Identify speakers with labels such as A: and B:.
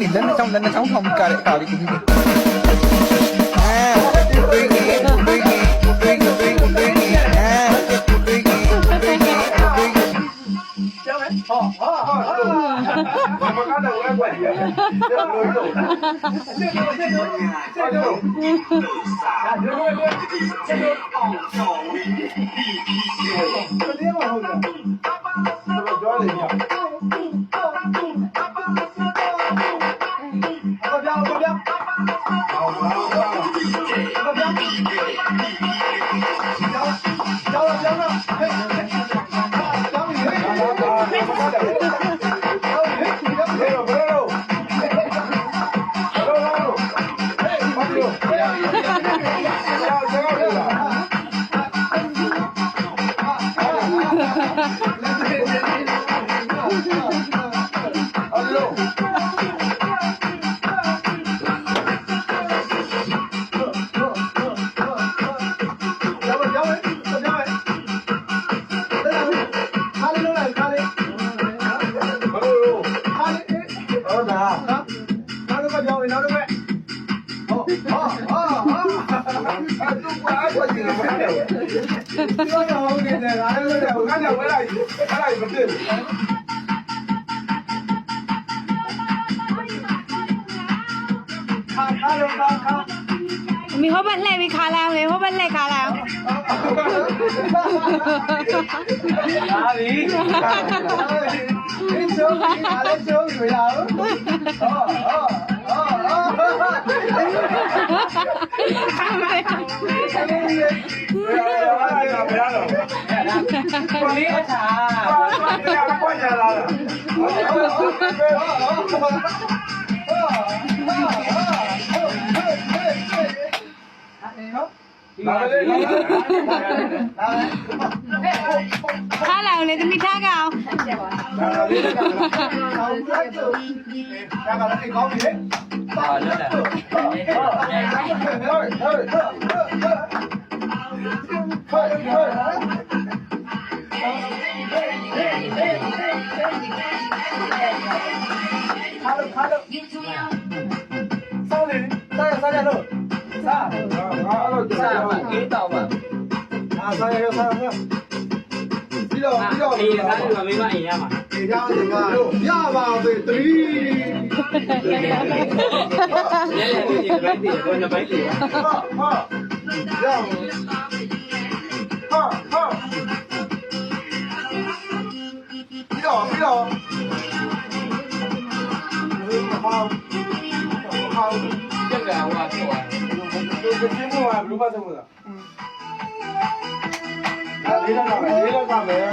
A: ဒီလက်နဲ့ချောင်းထောင်ပြီးကားတဲ့အခါလေးကိုပြီးတယ်
B: มีเขาบัดเล่มีขาแล้วเลยเขาบัดเล่ขาแล้ว
C: คนนี้ก็ช้าก็ช้าแล้ว
B: ขาแล้วเลยจะมีท่าเก่า
C: ဒီသားတွေကမိမအိမ်ရမှာဒီသားတွေကရပါစေ3ရဲရဲဒီဘိုင်းဒီဘိုင်းဒီဟာရဟာပြီးတော့ဟောကျက်ကဟိုဟာပြောတာဒီပြင်းပေါ်ကဘယ်လိုမှသုံးမလားလေးလောက်ကမယ်